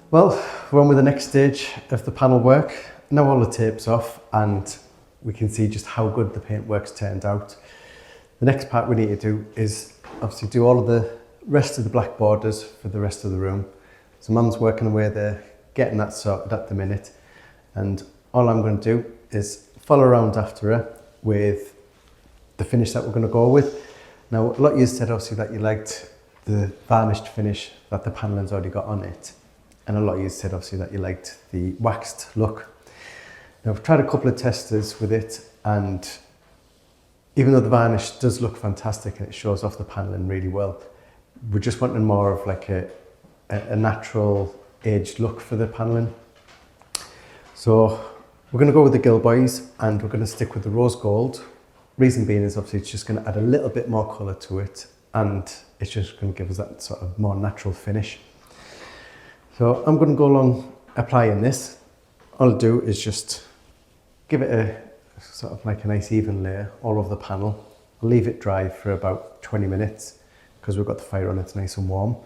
Well, we're on with the next stage of the panel work. Now all the tape's off and we can see just how good the paintwork's turned out. The next part we need to do is obviously do all of the rest of the black borders for the rest of the room. So Mum's working away there, getting that sorted at the minute. And all I'm going to do is follow around after her with the finish that we're going to go with. Now, a lot of you said obviously that you liked the varnished finish that the panelling's already got on it. And a lot of you said obviously that you liked the waxed look. Now, I've tried a couple of testers with it, and even though the varnish does look fantastic and it shows off the panelling really well, we're just wanting more of like a natural aged look for the panelling. So we're going to go with the Gilboys and we're going to stick with the rose gold. Reason being is obviously it's just going to add a little bit more colour to it, and it's just going to give us that sort of more natural finish. So I'm going to go along applying this. All I'll do is just give it a sort of like a nice even layer all over the panel. I'll leave it dry for about 20 minutes because we've got the fire on, it's nice and warm.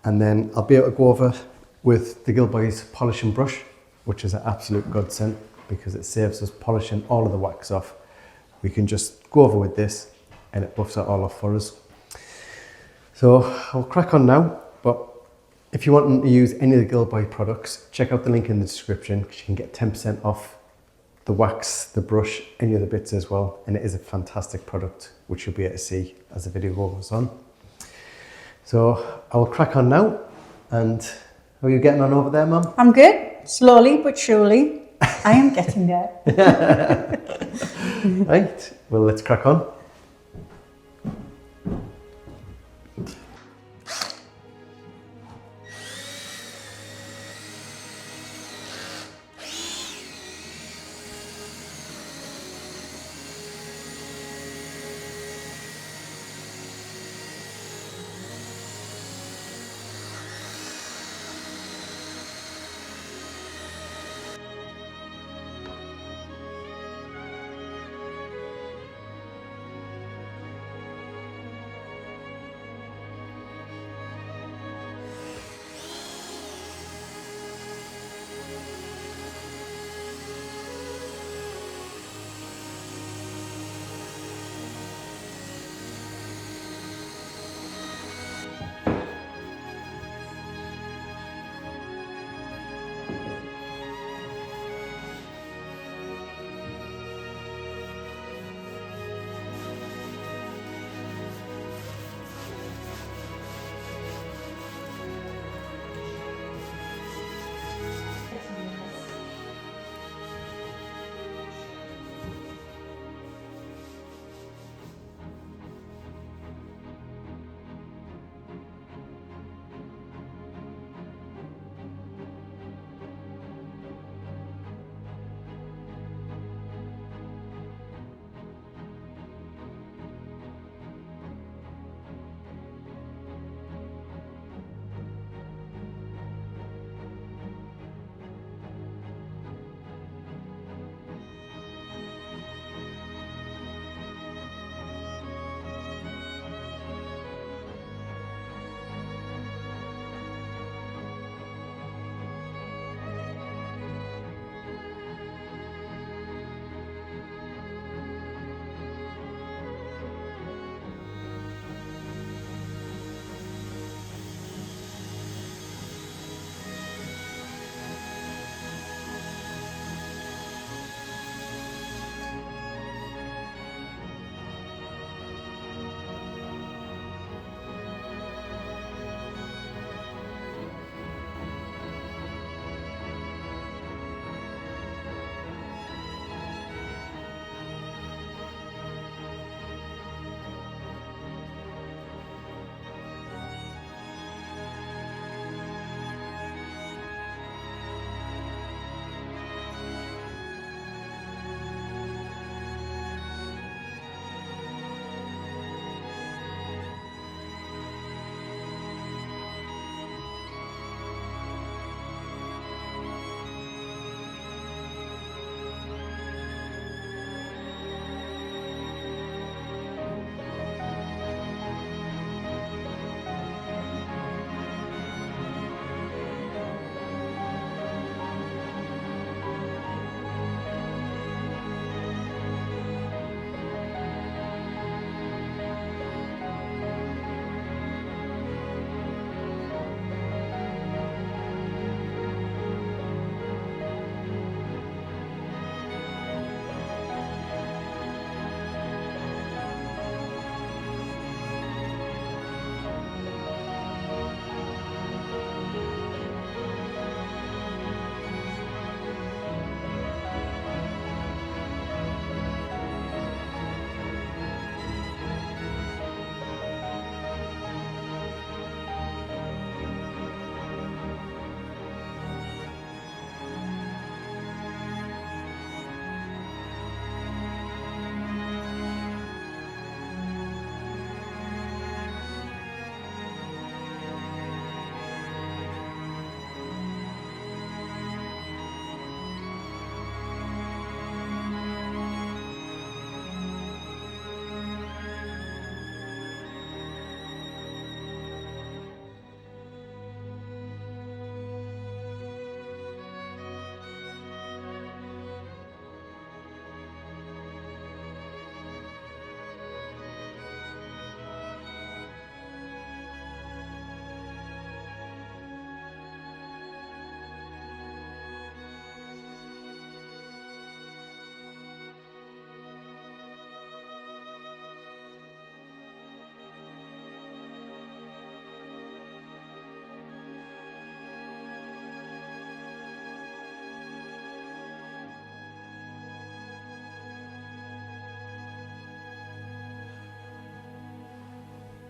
And then I'll be able to go over with the Gilboys polishing brush, which is an absolute godsend because it saves us polishing all of the wax off. We can just go over with this and it buffs it all off for us. So I'll crack on now, but if you want to use any of the Gilboy products, check out the link in the description because you can get 10% off the wax, the brush, any other bits as well. And it is a fantastic product, which you'll be able to see as the video goes on. So I'll crack on now. And how are you getting on over there, Mum? I'm good. Slowly but surely, I am getting there. Right, well, let's crack on.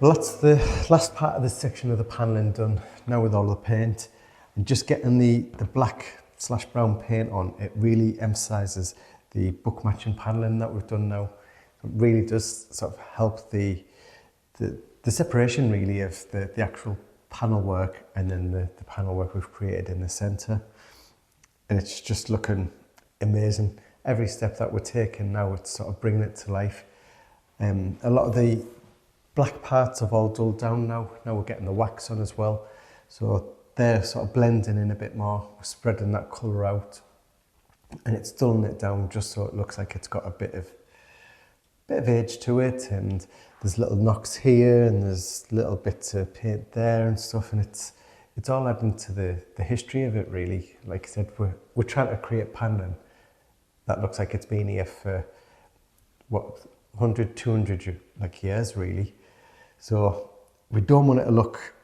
Well, that's the last part of this section of the panelling done now with all the paint. And just getting the black/brown paint on, it really emphasises the book matching panelling that we've done now. It really does sort of help the separation really of the actual panel work and then the panel work we've created in the centre. And it's just looking amazing. Every step that we're taking now, it's sort of bringing it to life. A lot of the black parts have all dulled down now. Now we're getting the wax on as well. So they're sort of blending in a bit more. We're spreading that colour out. And it's dulling it down just so it looks like it's got a bit of age to it. And there's little knocks here and there's little bits of paint there and stuff. And it's all adding to the history of it really. Like I said, we're trying to create panelling that looks like it's been here for, 100, 200 years really. So we don't want it to look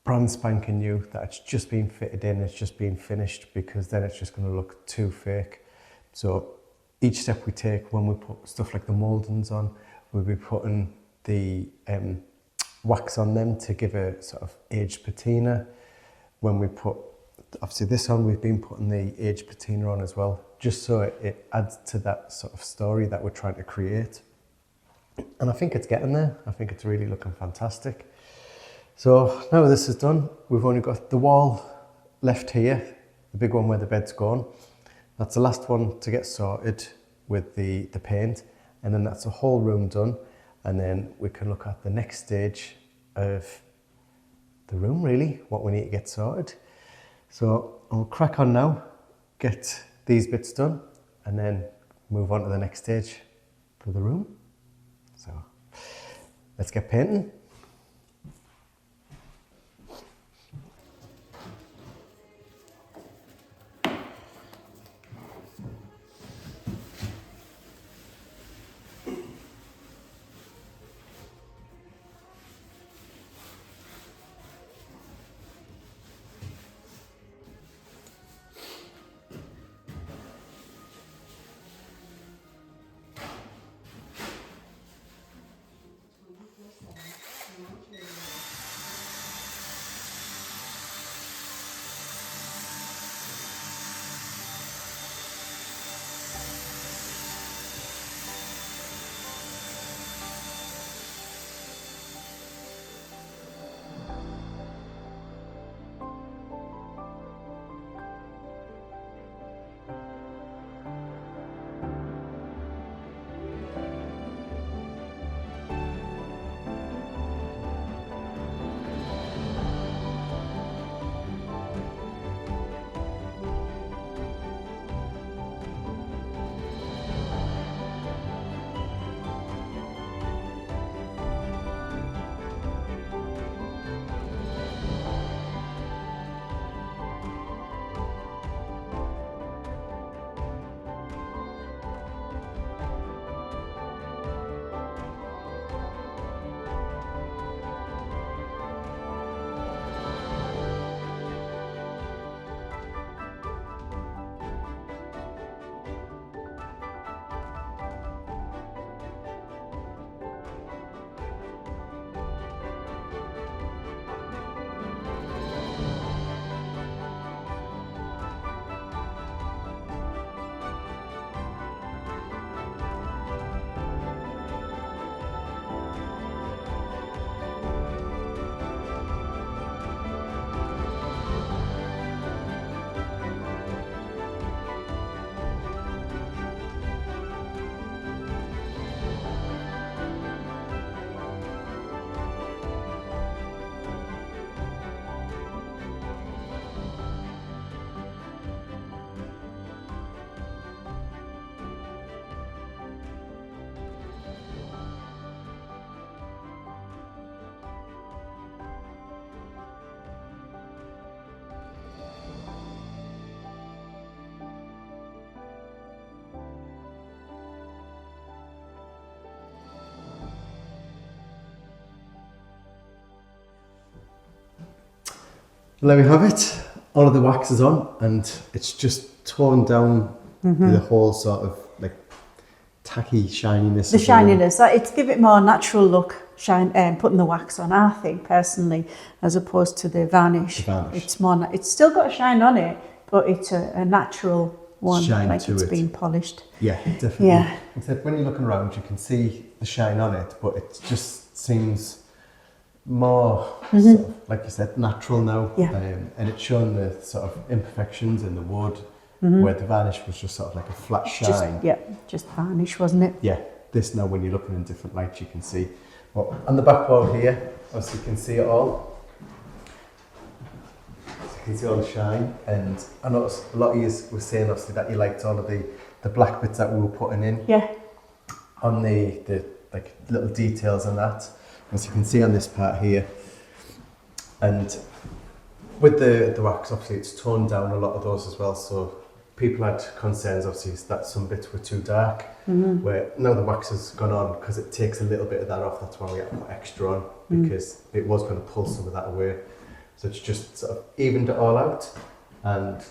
brand spanking new, that it's just been fitted in, it's just been finished, because then it's just going to look too fake. So each step we take, when we put stuff like the mouldings on, we'll be putting the wax on them to give a sort of aged patina. When we put, obviously this on, we've been putting the aged patina on as well, just so it adds to that sort of story that we're trying to create. And I think it's getting there. I think it's really looking fantastic. So now this is done, we've only got the wall left here, the big one where the bed's gone. That's the last one to get sorted with the paint, and then that's the whole room done. And then we can look at the next stage of the room really, what we need to get sorted. So I'll crack on now, get these bits done, and then move on to the next stage for the room. So let's get painting. There we have it. All of the wax is on and it's just toned down the whole sort of like tacky shininess. The shininess, it's give it more natural look. putting the wax on, I think, personally, as opposed to the varnish. It's more, it's still got a shine on it, but it's a natural one, Shine like to it's it. been polished. Yeah, definitely. Yeah. Except when you're looking around, you can see the shine on it, but it just seems more, sort of, like you said, natural now. Yeah. And it's showing the sort of imperfections in the wood, where the varnish was just sort of like a flat shine. Just varnish, wasn't it? Yeah, this now when you're looking in different lights, you can see. Well, on the back wall here, obviously you can see it all. So you can see all the shine, and I noticed a lot of you were saying obviously that you liked all of the black bits that we were putting in. Yeah. On the like little details on that, as you can see on this part here. And with the wax, obviously it's toned down a lot of those as well, so people had concerns obviously that some bits were too dark, where now the wax has gone on, because it takes a little bit of that off. That's why we had to put extra on, because it was going to pull some of that away. So it's just sort of evened it all out, and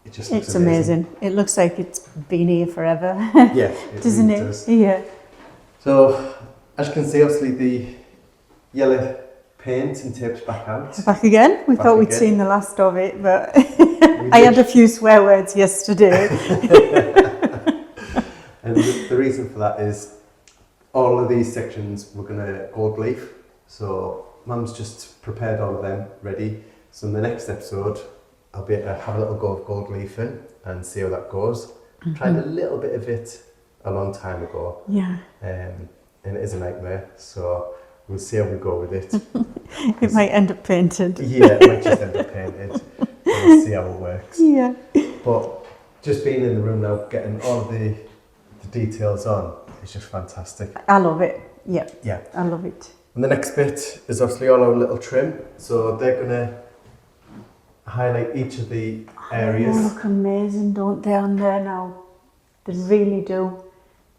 it just looks amazing. It looks like it's been here forever. Yeah, doesn't really it? does. Yeah. So as you can see, obviously the yellow paint and tape's back out. Back again. We Back thought we'd again. seen the last of it, but I had a few swear words yesterday. And the reason for that is all of these sections we're going to gold leaf. So Mum's just prepared all of them ready. So in the next episode, I'll be able to have a little go of gold leafing and see how that goes. Tried a little bit of it a long time ago. Yeah. And it is a nightmare. So we'll see how we go with it. It might end up painted. Yeah, it might just end up painted. We'll see how it works. Yeah. But just being in the room now, getting all of the details on, is just fantastic. I love it. Yeah. Yeah. I love it. And the next bit is obviously all our little trim. So they're going to highlight each of the areas. They look amazing, don't they, on there now? They really do.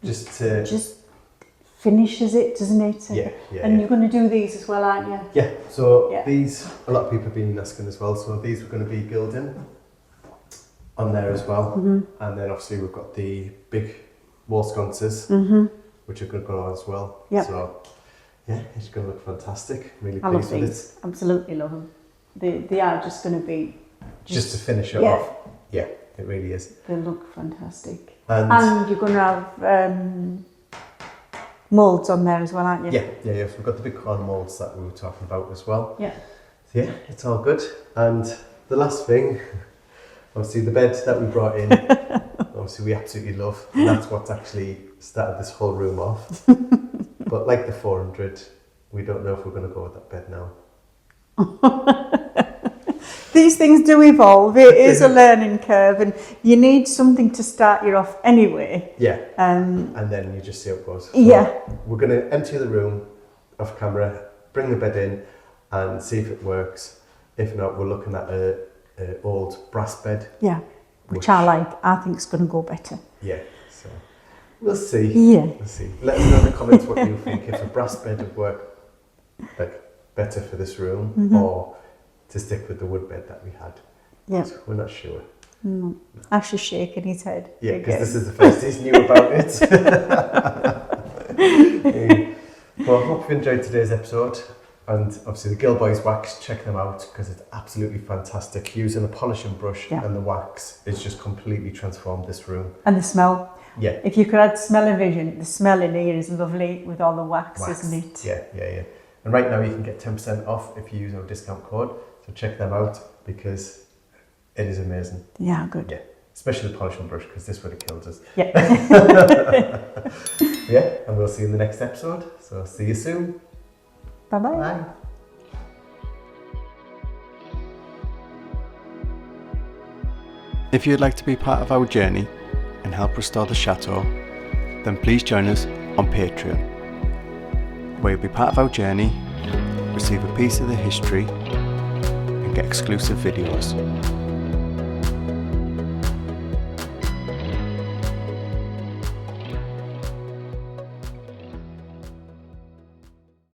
Just finishes it, doesn't it? Yeah. And you're going to do these as well, aren't you? Yeah, so Yeah. these, a lot of people have been asking as well, so these are going to be gilding on there as well. And then obviously we've got the big wall sconces, which are going to go on as well. Yeah. So yeah, it's going to look fantastic. Really I love pleased with these. Absolutely love them. They are just going to be... Just to finish it Yeah. off. Yeah, it really is. They look fantastic. And you're going to have moulds on there as well, aren't you? yeah. So we've got the big corner moulds that we were talking about as well. Yeah. So yeah, it's all good. And the last thing, obviously the bed that we brought in, obviously we absolutely love. And that's what's actually started this whole room off. But like the 400, we don't know if we're going to go with that bed now. These things do evolve. It is a learning curve, and you need something to start you off anyway. Yeah. And then you just see how it goes. So we're going to empty the room off camera, bring the bed in, and see if it works. If not, we're looking at a old brass bed. Yeah, which I like. I think it's going to go better. Yeah. So we'll see. Yeah. We'll see. Let us know in the comments what you think. If a brass bed would work like better for this room, or to stick with the wood bed that we had. Yeah. So we're not sure. No. Ash's shaking his head. Yeah, because this is the first he's knew about it. Well, I hope you enjoyed today's episode. And obviously the Gilboys wax, check them out because it's absolutely fantastic. Using a polishing brush and the wax, it's just completely transformed this room. And the smell. Yeah. If you could add smell-o-vision, the smell in here is lovely with all the wax. Isn't it? Yeah. And right now you can get 10% off if you use our discount code. So check them out because it is amazing. Yeah, good. Yeah, especially the polishing brush because this would have killed us. Yeah. Yeah, and we'll see you in the next episode. So see you soon. Bye-bye. Bye. If you'd like to be part of our journey and help restore the chateau, then please join us on Patreon, where you'll be part of our journey, receive a piece of the history, and get exclusive videos.